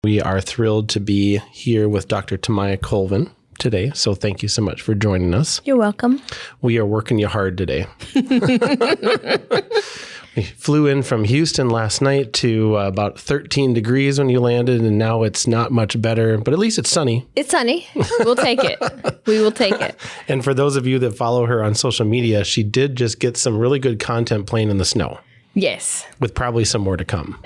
We are thrilled to be here with Dr. Tomayia Colvin today. So thank you so much for joining us. You're welcome. We are working you hard today. We flew in from Houston last night to about 13 degrees when you landed, and now it's not much better, but at least it's sunny. It's sunny. We'll take it. We will take it. And for those of you that follow her on social media, she did just get some really good content playing in the snow. Yes. With probably some more to come.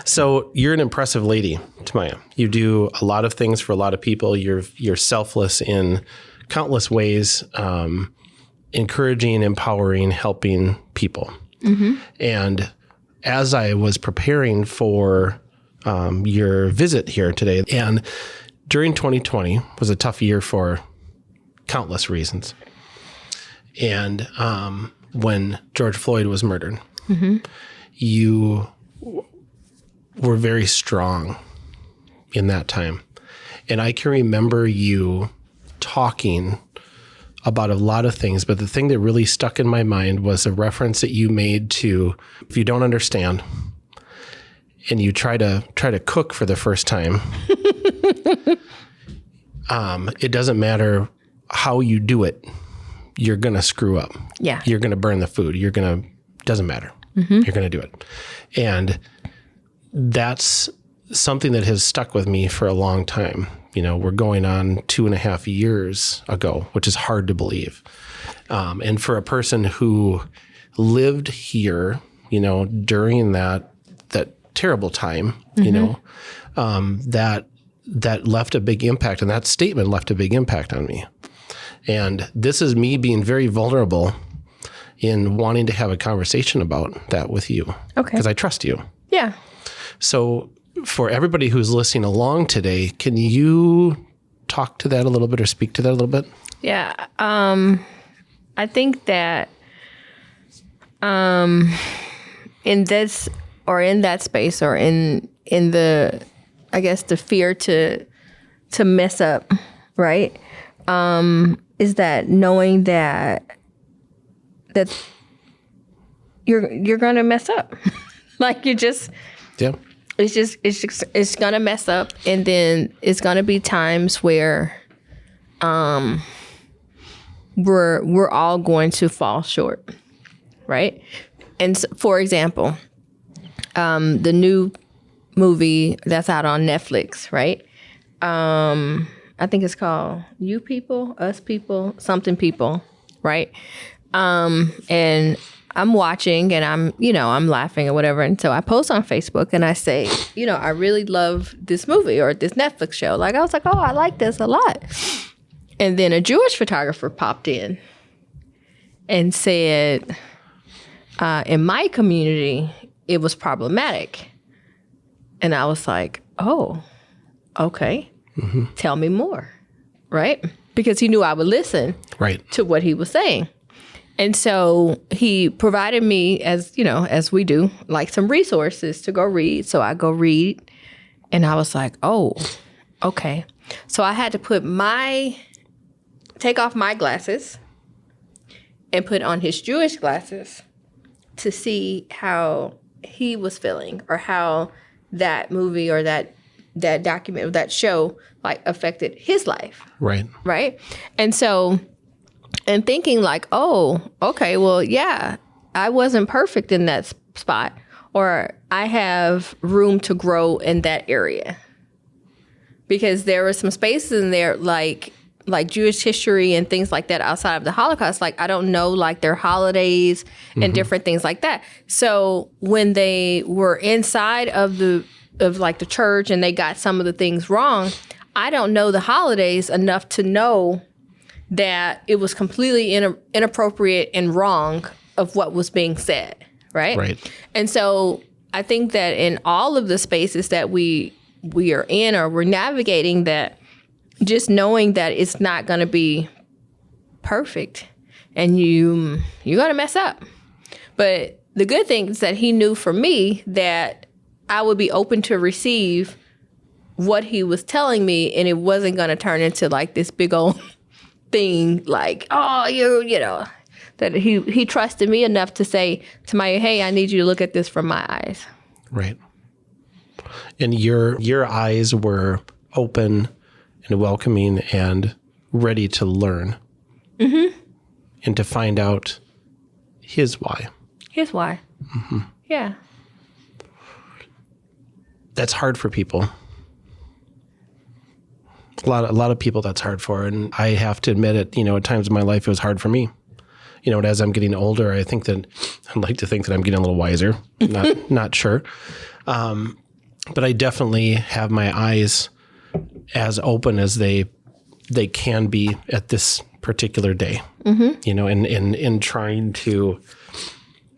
So you're an impressive lady, Tomayia. You do a lot of things for a lot of people. You're selfless in countless ways, encouraging, empowering, helping people. Mm-hmm. And as I was preparing for your visit here today, and during 2020 was a tough year for countless reasons. And when George Floyd was murdered, mm-hmm. you were very strong in that time. And I can remember you talking about a lot of things, but the thing that really stuck in my mind was a reference that you made to, if you don't understand and you try to cook for the first time, it doesn't matter how you do it. You're going to screw up. Yeah. You're going to burn the food. Doesn't matter. Mm-hmm. You're going to do it. And that's something that has stuck with me for a long time. You know, we're going on 2.5 years ago, which is hard to believe. And for a person who lived here, you know, during that terrible time, mm-hmm. you know, that left a big impact, and that statement left a big impact on me. And this is me being very vulnerable in wanting to have a conversation about that with you. Okay. Because I trust you. Yeah. So for everybody who's listening along today, can you talk to that a little bit or speak to that a little bit? Yeah. I think that in this or in that space or in the, I guess, the fear to mess up, right? Is that knowing that you're gonna mess up. Like you just, yeah. It's gonna mess up, and then it's gonna be times where we're all going to fall short, right? And so, for example, the new movie that's out on Netflix, right? I think it's called You People, Us People, Something People, right? And I'm watching and I'm laughing or whatever. And so I post on Facebook and I say, I really love this movie or this Netflix show. Like, I was like, oh, I like this a lot. And then a Jewish photographer popped in and said, in my community, it was problematic. And I was like, oh, okay. Mm-hmm. Tell me more, right? Because he knew I would listen to what he was saying. And so he provided me, as we do, like some resources to go read. So I go read, and I was like, oh, okay. So I had to take off my glasses and put on his Jewish glasses to see how he was feeling or how that movie or that document or that show like affected his life. Right. And so, and thinking like, oh, okay, well, yeah, I wasn't perfect in that spot, or I have room to grow in that area. Because there were some spaces in there like Jewish history and things like that outside of the Holocaust. Like, I don't know, like their holidays and mm-hmm. different things like that. So when they were inside of the church and they got some of the things wrong, I don't know the holidays enough to know that it was completely inappropriate and wrong of what was being said, right? And so I think that in all of the spaces that we are in or we're navigating, that just knowing that it's not going to be perfect and you're going to mess up. But the good thing is that he knew for me that I would be open to receive what he was telling me, and it wasn't going to turn into like this big old thing like, oh, that he trusted me enough to say to my, hey, I need you to look at this from my eyes. Right. And your eyes were open and welcoming and ready to learn. Mm-hmm. And to find out his why. His why. Mm-hmm. Yeah. That's hard for people. A lot of people that's hard for. And I have to admit it, at times in my life, it was hard for me. And as I'm getting older, I'd like to think that I'm getting a little wiser. Not sure. But I definitely have my eyes as open as they can be at this particular day, in trying to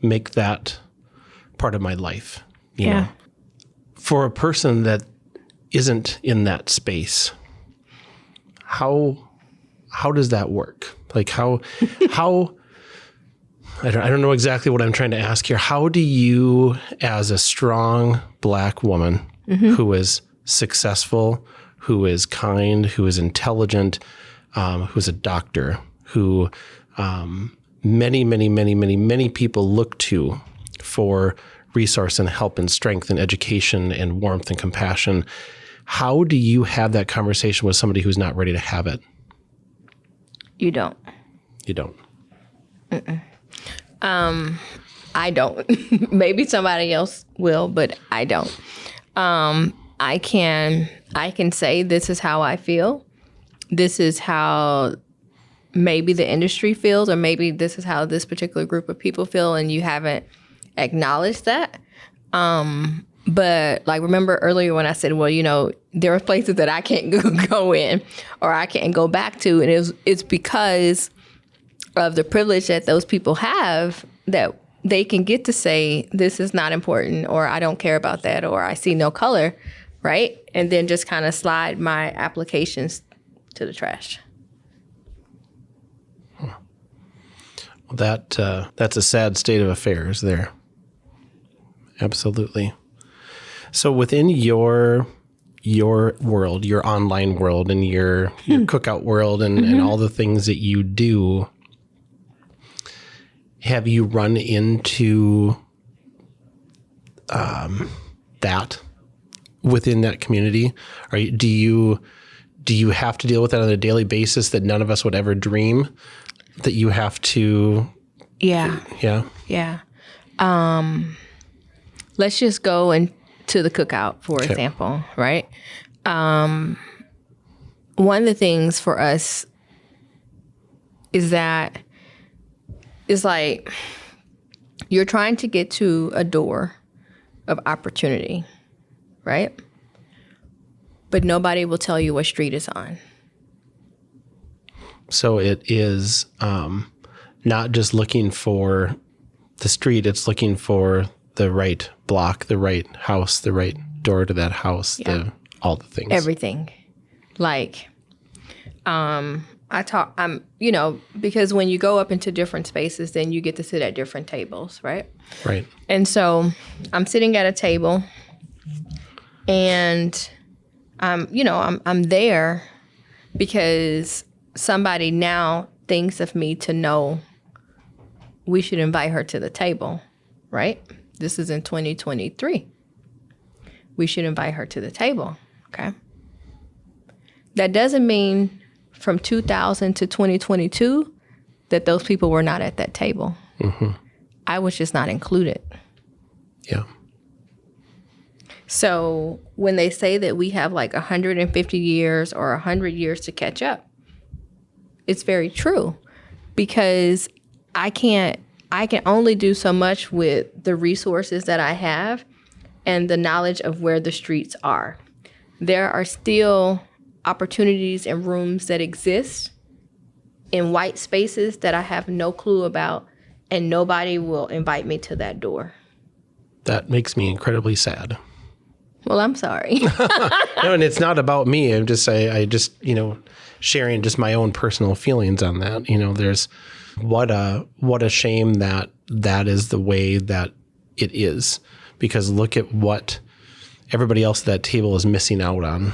make that part of my life, you know. For a person that isn't in that space, how does that work? Like how I don't know exactly what I'm trying to ask here. How do you, as a strong Black woman who is successful, who is kind, who is intelligent, who's a doctor, who many people look to for resource and help and strength and education and warmth and compassion, how do you have that conversation with somebody who's not ready to have it? You don't. You don't. I don't. Maybe somebody else will, but I don't. I can say this is how I feel. This is how maybe the industry feels, or maybe this is how this particular group of people feel, and you haven't acknowledged that. But like, remember earlier when I said, well, there are places that I can't go in or I can't go back to, and it's because of the privilege that those people have, that they can get to say, this is not important, or I don't care about that, or I see no color, right? And then just kind of slide my applications to the trash. Well, that's a sad state of affairs there. Absolutely. So within your world, your online world, and your cookout world, and all the things that you do, have you run into that within that community? Do you have to deal with that on a daily basis that none of us would ever dream that you have to? Yeah. Yeah. Let's just go into the cookout, for example, right? One of the things for us is that it's like you're trying to get to a door of opportunity, right? But nobody will tell you what street it's on. So it is not just looking for the street, it's looking for the right block, the right house, the right door to that house, all the things. Everything. Like, because when you go up into different spaces, then you get to sit at different tables, right? Right. And so I'm sitting at a table, and I'm there because somebody now thinks of me to know we should invite her to the table, right? This is in 2023. We should invite her to the table, okay? That doesn't mean from 2000 to 2022 that those people were not at that table. Mm-hmm. I was just not included. Yeah. So when they say that we have like 150 years or 100 years to catch up, it's very true, because I can only do so much with the resources that I have and the knowledge of where the streets are. There are still opportunities and rooms that exist in white spaces that I have no clue about, and nobody will invite me to that door. That makes me incredibly sad. Well, I'm sorry. No, and it's not about me. I just sharing just my own personal feelings on that. There's what a shame that is the way that it is, because look at what everybody else at that table is missing out on.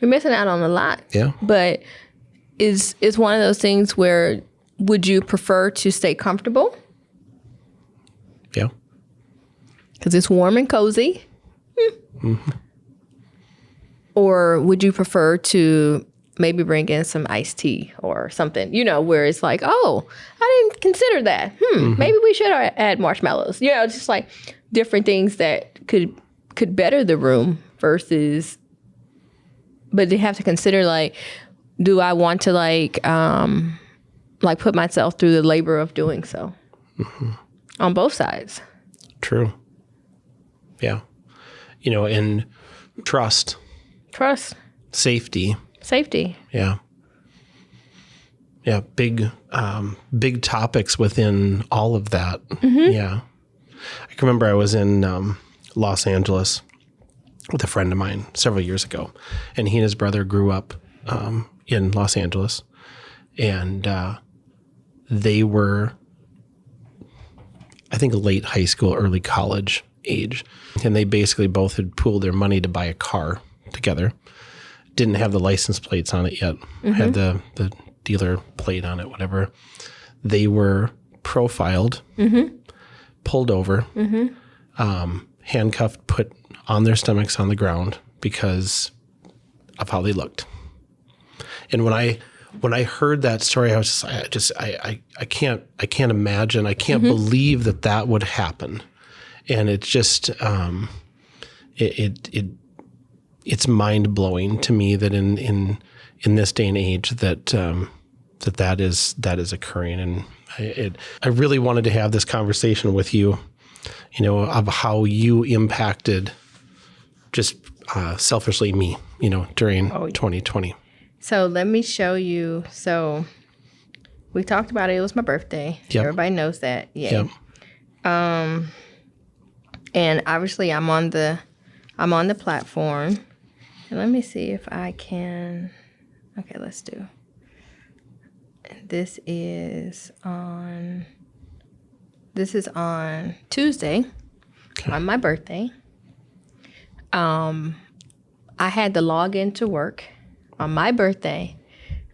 You're missing out on a lot. Yeah. But it's one of those things where, would you prefer to stay comfortable? Yeah. Because it's warm and cozy. Or would you prefer to maybe bring in some iced tea or something, where it's like, oh, I didn't consider that. Maybe we should add marshmallows. Just like different things that could better the room versus, but they have to consider like, do I want to like put myself through the labor of doing so on both sides? True. Yeah. And trust. Safety. Yeah. Yeah. Big topics within all of that. Yeah. I can remember I was in Los Angeles with a friend of mine several years ago, and he and his brother grew up in Los Angeles, and they were, I think, late high school, early college age, and they basically both had pooled their money to buy a car together. Didn't have the license plates on it yet. Had the dealer plate on it, whatever. They were profiled, pulled over, handcuffed, put on their stomachs on the ground because of how they looked. And when I heard that story, I was I can't imagine. I can't believe that would happen. And it's just it's mind blowing to me that in this day and age that is occurring. And I really wanted to have this conversation with you, of how you impacted just selfishly me, during 2020. So let me show you. So we talked about it. It was my birthday. Yep. Everybody knows that. Yeah. Yep. And obviously I'm on the platform. And let me see if I can. Okay, let's do. This is on Tuesday, on my birthday. I had to log into work on my birthday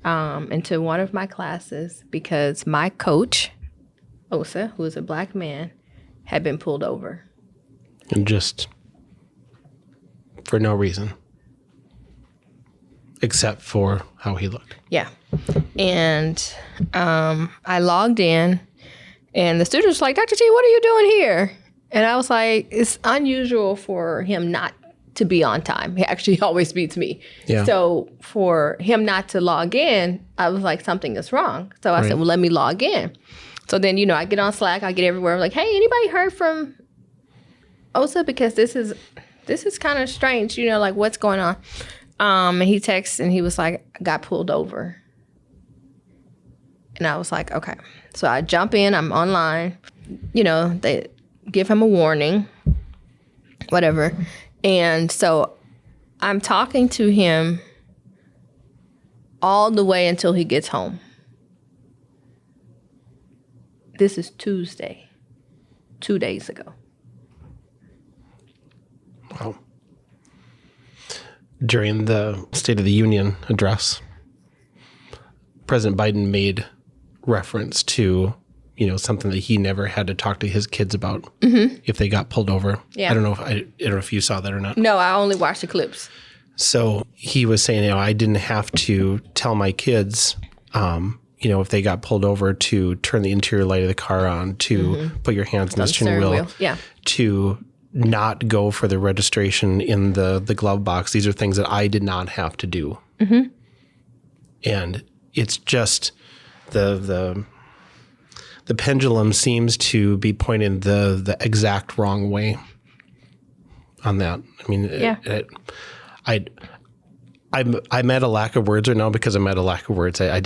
into one of my classes because my coach, Osa, who is a black man, had been pulled over. And just for no reason. Except for how he looked. Yeah. And I logged in, and the student was like, Dr. T, what are you doing here? And I was like, it's unusual for him not to be on time. He actually always beats me. Yeah. So for him not to log in, I was like, something is wrong. So I said, well, let me log in. So then, I get on Slack, I get everywhere. I'm like, hey, anybody heard from Osa? Because this is kind of strange, like what's going on? And he texts and he was like, I got pulled over. And I was like, okay. So I jump in, I'm online, they give him a warning, whatever. And so I'm talking to him all the way until he gets home. This is Tuesday, 2 days ago. Wow. During the State of the Union address, President Biden made reference to, something that he never had to talk to his kids about if they got pulled over. Yeah. I don't know if you saw that or not. No, I only watched the clips. So he was saying, I didn't have to tell my kids, if they got pulled over, to turn the interior light of the car on, to put your hands on the steering wheel. Yeah. To not go for the registration in the glove box. These are things that I did not have to do. And it's just the pendulum seems to be pointing the exact wrong way on that. I mean, I'm at a lack of words right now because I'm at a lack of words. I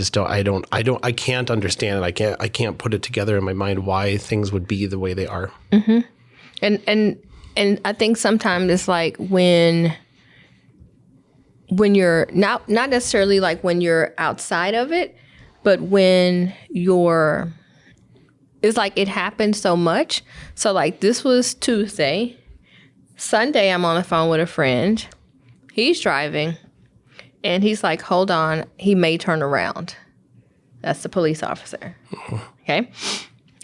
can't understand it. I can't put it together in my mind why things would be the way they are. And I think sometimes it's like when you're not necessarily like when you're outside of it, but when it's like it happened so much. So like this was Tuesday. Sunday, I'm on the phone with a friend. He's driving and he's like, hold on, he may turn around. That's the police officer. Okay.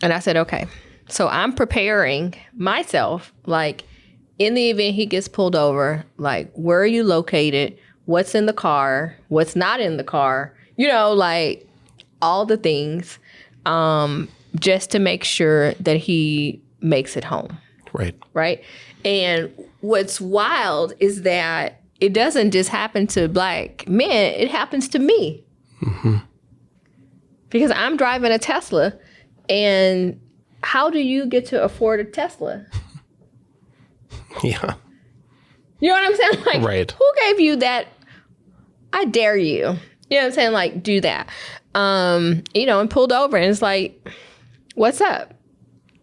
And I said, okay. So I'm preparing myself like, in the event he gets pulled over, like, where are you located? What's in the car? What's not in the car? You know, like all the things, just to make sure that he makes it home. Right. Right. And what's wild is that it doesn't just happen to Black men. It happens to me. Mm-hmm. Because I'm driving a Tesla, and how do you get to afford a Tesla? Yeah. You know what I'm saying? Like, right. Who gave you that? I dare you. You know what I'm saying? Like, do that. You know, and pulled over, and it's like, what's up?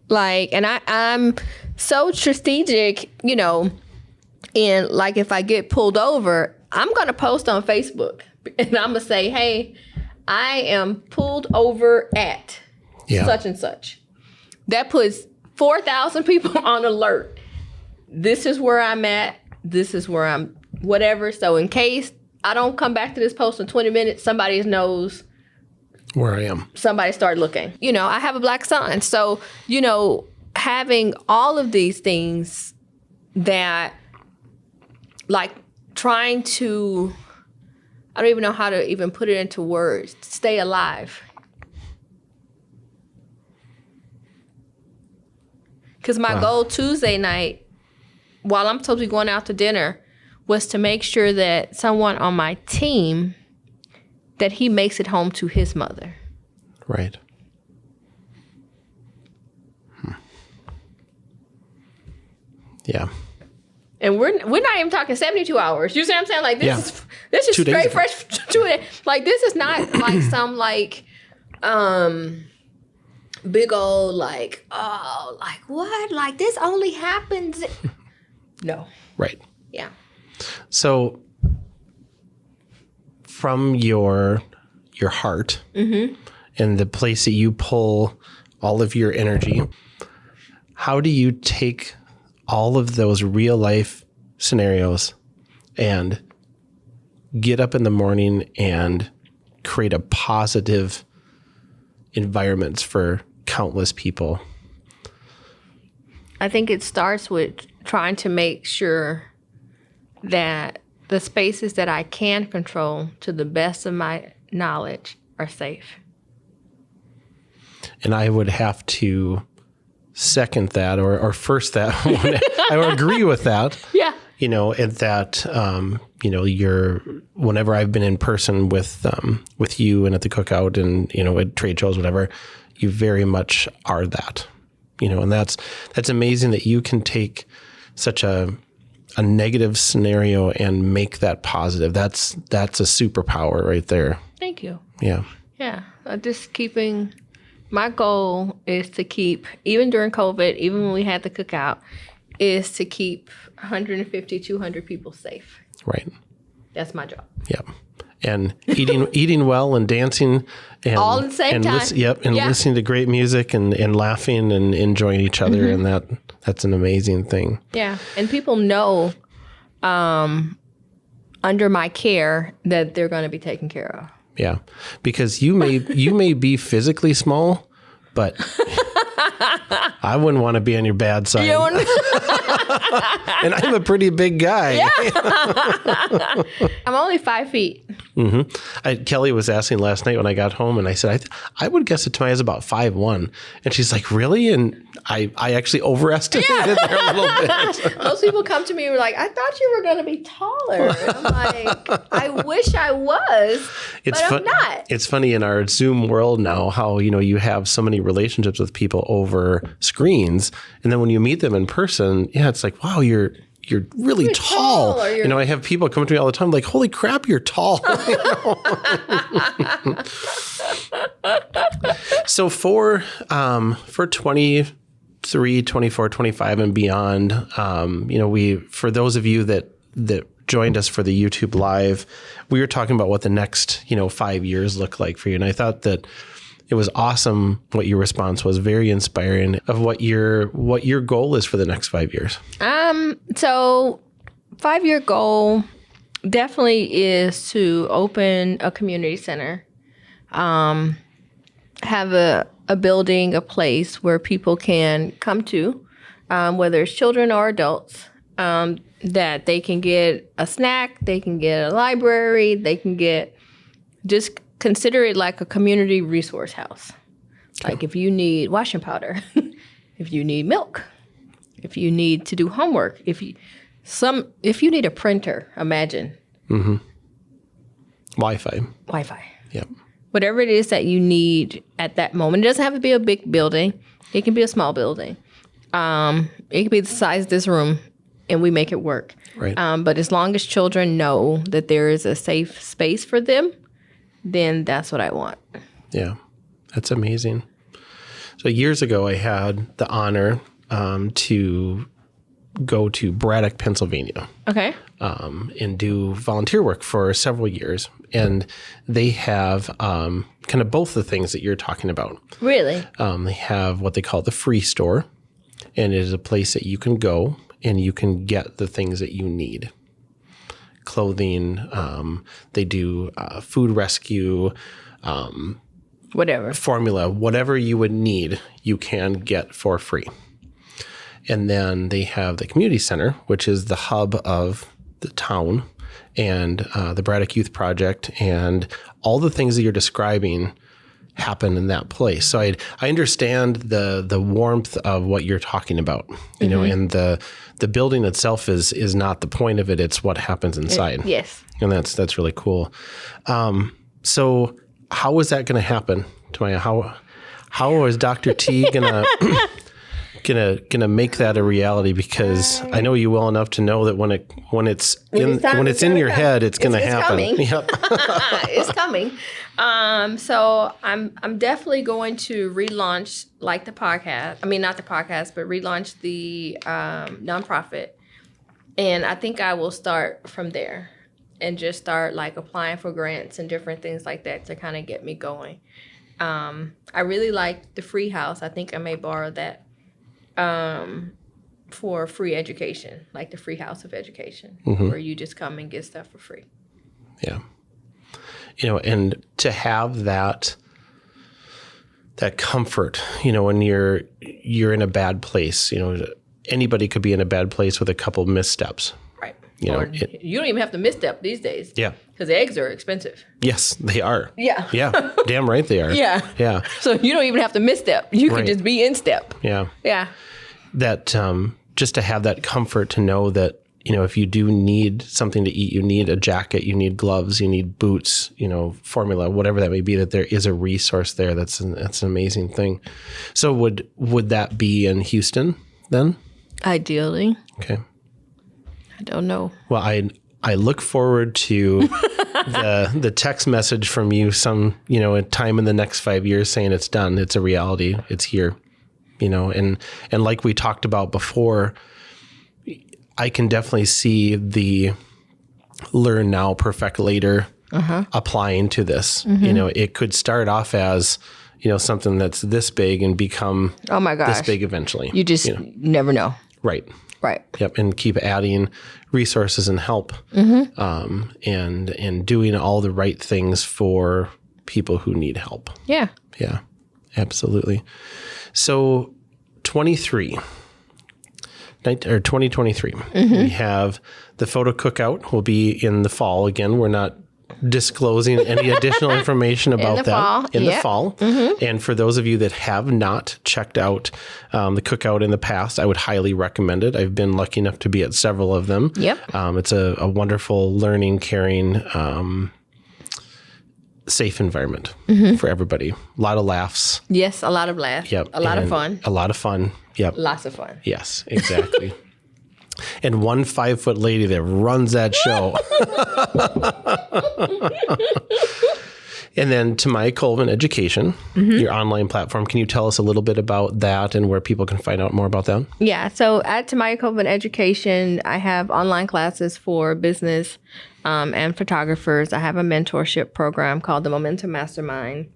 Like, and I'm so strategic, you know, and like if I get pulled over, I'm going to post on Facebook, and I'm going to say, hey, I am pulled over at such and such. That puts 4,000 people on alert. This is where I'm at. This is where I'm whatever. So in case I don't come back to this post in 20 minutes, somebody knows where I am. Somebody start looking. You know, I have a Black son. So, you know, having all of these things that, like, trying to, I don't even know how to even put it into words, stay alive. Because my goal Tuesday night, while I'm supposed to be going out to dinner, was to make sure that someone on my team, that he makes it home to his mother. Right. Yeah. And we're not even talking 72 hours. You see what I'm saying? Like, this is straight fresh. Like, this is not like some like big old like, oh, like what? Like, this only happens. No. Right. Yeah. So from your heart and the place that you pull all of your energy, how do you take all of those real life scenarios and get up in the morning and create a positive environment for countless people? I think it starts with trying to make sure that the spaces that I can control, to the best of my knowledge, are safe. And I would have to second that or first that. I would agree with that. Yeah. You know, and that, you know, whenever I've been in person with you and at the cookout and, you know, at trade shows, whatever, you very much are that, you know, and that's amazing that you can take such a negative scenario and make that positive. That's a superpower right there. Thank you. Yeah. Yeah. My goal is to keep, even during COVID, even when we had the cookout, is to keep 150, 200 people safe. Right. That's my job. Yeah. And eating well and dancing and all at the same time. Listening to great music and laughing and enjoying each other, and that's an amazing thing. Yeah. And people know under my care that they're going to be taken care of. Yeah. Because you may be physically small, but I wouldn't want to be on your bad side. And I'm a pretty big guy. Yeah. I'm only 5 feet. Mm-hmm. Kelly was asking last night when I got home, and I said, I would guess that Tomaya's about 5'1". And she's like, really? And I actually overestimated there a little bit. Most people come to me and are like, I thought you were going to be taller. And I'm like, I wish I was, but I'm not. It's funny in our Zoom world now how, you know, you have so many relationships with people over screens. And then when you meet them in person, it's like, wow, you're really tall. You know, I have people come to me all the time like, holy crap, you're tall. So for 23, 24, 25 and beyond, you know, for those of you that joined us for the YouTube live, we were talking about what the next, 5 years look like for you. And I thought that it was awesome what your response was, very inspiring of what your goal is for the next 5 years. So 5-year goal definitely is to open a community center, have a building, a place where people can come to, whether it's children or adults, that they can get a snack, they can get a library, they can get, just consider it like a community resource house. Like if you need washing powder, if you need milk, if you need to do homework, if you need a printer, imagine. Mm-hmm. Wi-Fi. Yep. Whatever it is that you need at that moment. It doesn't have to be a big building. It can be a small building. It can be the size of this room, and we make it work. Right. But as long as children know that there is a safe space for them, then that's what I want. Yeah, that's amazing. So years ago, I had the honor to go to Braddock, Pennsylvania. Okay. And do volunteer work for several years. And they have kind of both the things that you're talking about. Really? They have what they call the free store. And it is a place that you can go and you can get the things that you need. Clothing, they do food rescue, whatever. Formula, whatever you would need, you can get for free. And then they have the community center, which is the hub of the town, and the Braddock Youth Project, and all the things that you're describing happen in that place. So I understand the warmth of what you're talking about, you know, and the building itself is not the point of it. It's what happens inside. Yes. And that's really cool. So how is that going to happen, Tomayia? How is Dr. T gonna make that a reality? Because I know you well enough to know that when it's in your head, it's going to happen. Coming. Yep. It's coming. So I'm definitely going to relaunch like the podcast. I mean, not the podcast, but relaunch the nonprofit. And I think I will start from there and just start like applying for grants and different things like that to kind of get me going. I really like the free house. I think I may borrow that for free education, like the free house of education, where you just come and get stuff for free. Yeah. You know, and to have that comfort, you know, when you're in a bad place, you know, anybody could be in a bad place with a couple missteps. Right. You know, you don't even have to misstep these days. Yeah. Because eggs are expensive. Yes, they are. Yeah. Yeah. Damn right they are. Yeah. Yeah. So you don't even have to misstep. You can Right. just be in step. Yeah. Yeah. That just to have that comfort to know that, you know, if you do need something to eat, you need a jacket, you need gloves, you need boots, you know, formula, whatever that may be, that there is a resource there. That's an amazing thing. So would that be in Houston then? Ideally. Okay. I don't know. Well, I look forward to the text message from you some, you know, a time in the next 5 years saying it's done. It's a reality. It's here, you know, and like we talked about before, I can definitely see the learn now, perfect later applying to this. You know, it could start off as, you know, something that's this big and become Oh my gosh. this big eventually. You just never know. Right. Right. Yep. And keep adding resources and help and doing all the right things for people who need help. Yeah. Yeah, absolutely. So 2023, we have the Photo Cookout will be in the fall. Again, we're not disclosing any additional information about the fall. And for those of you that have not checked out the cookout in the past, I would highly recommend it. I've been lucky enough to be at several of them. Yep. It's a wonderful, learning, caring, safe environment for everybody. A lot of laughs. Yes, a lot of laughs. Yep. A lot of fun. A lot of fun. Yep. Lots of fun. Yes, exactly. And one 5-foot lady that runs that show. And then Tomayia Colvin Education, your online platform. Can you tell us a little bit about that and where people can find out more about that? Yeah. So at Tomayia Colvin Education, I have online classes for business and photographers. I have a mentorship program called the Momentum Mastermind.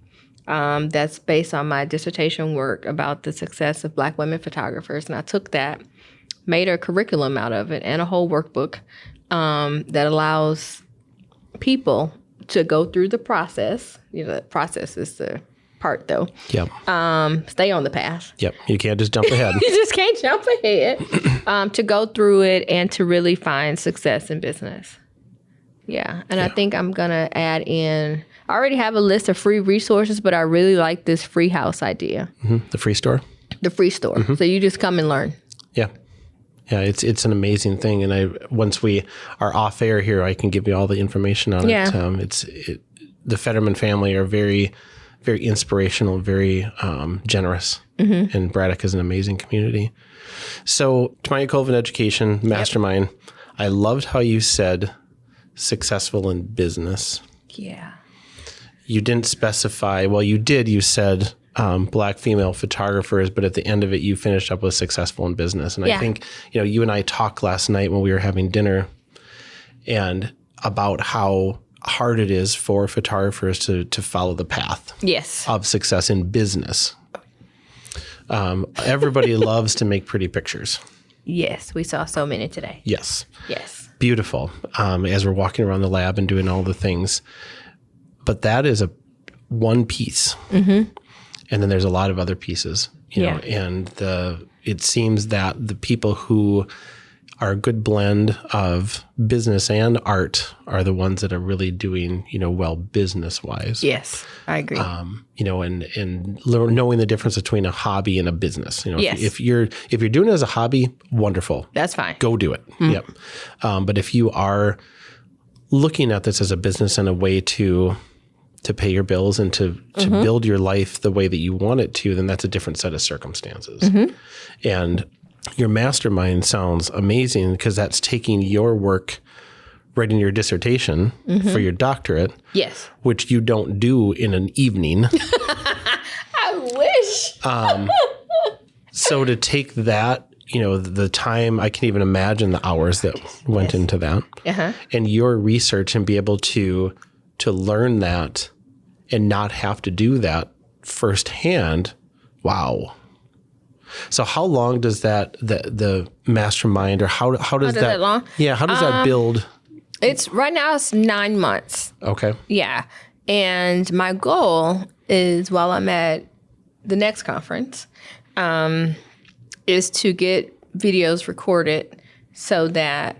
That's based on my dissertation work about the success of Black women photographers. And I took that, made a curriculum out of it and a whole workbook that allows people to go through the process. You know, the process is the part though. Yep. Stay on the path. Yep. You can't just jump ahead. You just can't jump ahead. To go through it and to really find success in business. Yeah. And I think I'm going to add in, I already have a list of free resources, but I really like this free house idea. The free store? The free store. So you just come and learn. Yeah. Yeah, it's an amazing thing. And once we are off air here, I can give you all the information on it. The Fetterman family are very, very inspirational, very generous. And Braddock is an amazing community. So Tomayia Colvin Education Mastermind, I loved how you said successful in business. Yeah. You didn't specify, well, you did. You said Black female photographers, but at the end of it, you finished up with successful in business. And I think, you and I talked last night when we were having dinner and about how hard it is for photographers to follow the path of success in business. Everybody loves to make pretty pictures. Yes, we saw so many today. Yes. Beautiful. As we're walking around the lab and doing all the things. But that is one piece. And then there's a lot of other pieces, you know, and it seems that the people who are a good blend of business and art are the ones that are really doing, well, business-wise. Yes, I agree. And knowing the difference between a hobby and a business. If you're doing it as a hobby, wonderful. That's fine. Go do it. Yep. But if you are looking at this as a business and a way to pay your bills and to build your life the way that you want it to, then that's a different set of circumstances. And your mastermind sounds amazing because that's taking your work, writing your dissertation for your doctorate, which you don't do in an evening. I wish. So to take that, the time, I can even imagine the hours that went into that, and your research and be able to learn that and not have to do that firsthand. Wow. So how long does that the mastermind, or how does that long? Yeah, how does that build? It's right now it's 9 months. Okay. Yeah. And my goal is, while I'm at the next conference, is to get videos recorded so that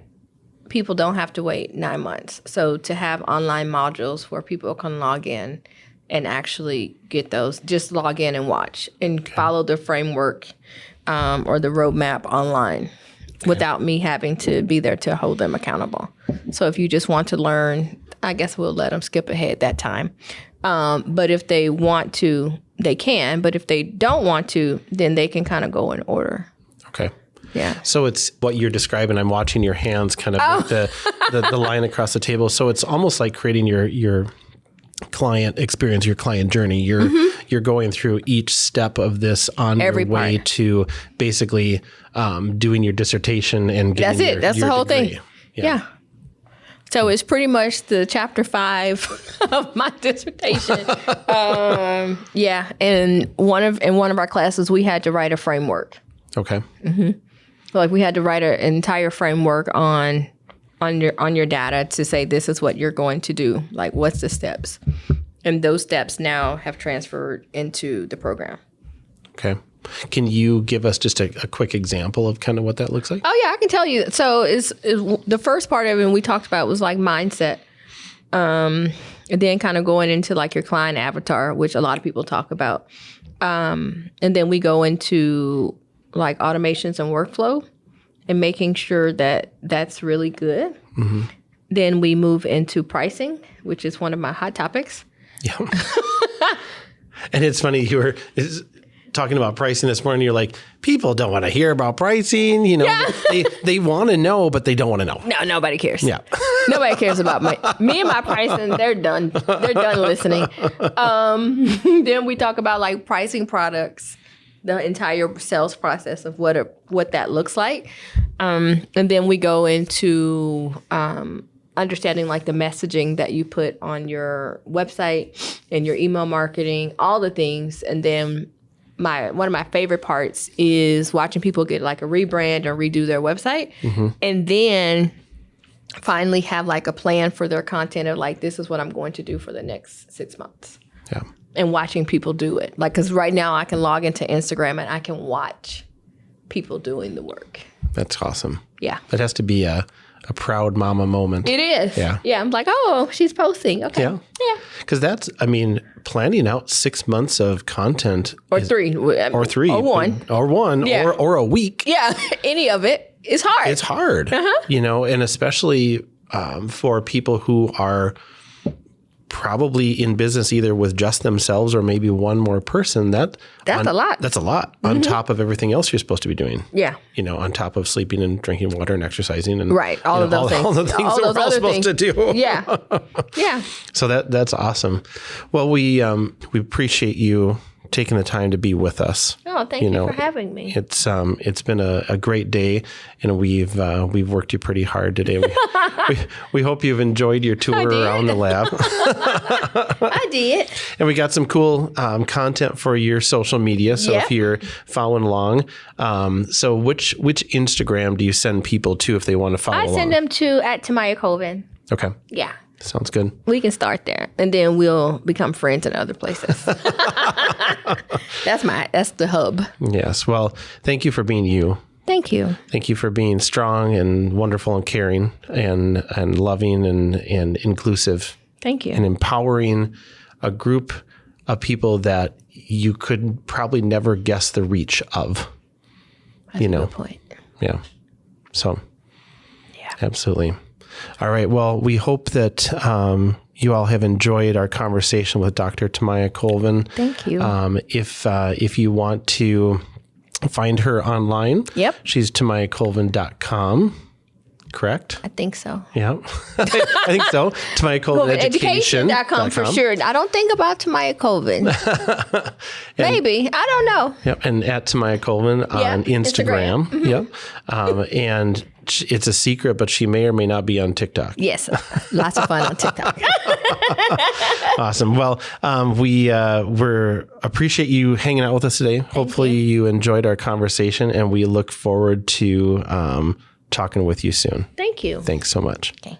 people don't have to wait 9 months. So to have online modules where people can log in and actually get those, just log in and watch and follow the framework or the roadmap online without me having to be there to hold them accountable. So if you just want to learn, I guess we'll let them skip ahead that time. But if they want to, they can. But if they don't want to, then they can kind of go in order. Okay. Yeah. So it's what you're describing. I'm watching your hands kind of like the line across the table. So it's almost like creating your client experience, your client journey. You're going through each step of this on your way to basically doing your dissertation and getting That's it. That's the whole degree. thing. Yeah. So it's pretty much the chapter 5 of my dissertation. In one of our classes, we had to write a framework. Okay. So like we had to write an entire framework on your data to say this is what you're going to do. Like, what's the steps? And those steps now have transferred into the program. Okay. Can you give us just a quick example of kind of what that looks like? Oh, yeah, I can tell you. So is the first part of it we talked about was like mindset. And then kind of going into like your client avatar, which a lot of people talk about. And then we go into like automations and workflow and making sure that that's really good. Then we move into pricing, which is one of my hot topics. Yeah. And it's funny, you were talking about pricing this morning. You're like, people don't want to hear about pricing. They want to know, but they don't want to know. No, nobody cares. Yeah. Nobody cares about me and my pricing. They're done. They're done listening. Then we talk about like pricing products, the entire sales process of what that looks like. And then we go into understanding like the messaging that you put on your website and your email marketing, all the things. And then one of my favorite parts is watching people get like a rebrand or redo their website. And then finally have like a plan for their content of like, this is what I'm going to do for the next 6 months. Yeah. and watching people do it. Like, because right now I can log into Instagram and I can watch people doing the work. That's awesome. Yeah. It has to be a proud mama moment. It is. Yeah. Yeah. I'm like, oh, she's posting. Okay. Yeah. Yeah. Because that's, I mean, planning out 6 months of content. Or three. Or three. Or one. Or one. Yeah. Or a week. Yeah. Any of it is hard. It's hard. You know, and especially for people who are probably in business either with just themselves or maybe one more person, that's a lot. That's a lot on top of everything else you're supposed to be doing. Yeah. You know, on top of sleeping and drinking water and exercising and Right. All of those things. All the things All that those we're all other supposed to do. Yeah. Yeah. So that's awesome. Well, we appreciate you taking the time to be with us. Oh, thank you for having me. It's been a great day, and we've worked you pretty hard today. We hope you've enjoyed your tour around the lab. I did. And we got some cool content for your social media. So if you're following along, so which Instagram do you send people to if they want to follow along? I send them to @Tomayia Colvin. Okay. Yeah. Sounds good. We can start there, and then we'll become friends in other places. That's the hub. Yes. Well, thank you for being you. Thank you. Thank you for being strong and wonderful and caring and loving and inclusive. Thank you. And empowering a group of people that you could probably never guess the reach of. That's a good point. Yeah. So, yeah, absolutely. All right. Well, we hope that you all have enjoyed our conversation with Dr. Tomayia Colvin. Thank you. If you want to find her online, she's tomayiacolvin.com. Correct? I think so. Yeah. I think so. Tomayia Colvin education.com for sure. I don't think about Tomayia Colvin. Maybe. I don't know. Yep. And @Tomayia Colvin on Instagram. Mm-hmm. Yep. And it's a secret, but she may or may not be on TikTok. Yes. Lots of fun on TikTok. Awesome. Well, we appreciate you hanging out with us today. Hopefully you enjoyed our conversation, and we look forward to talking with you soon. Thank you. Thanks so much. Okay.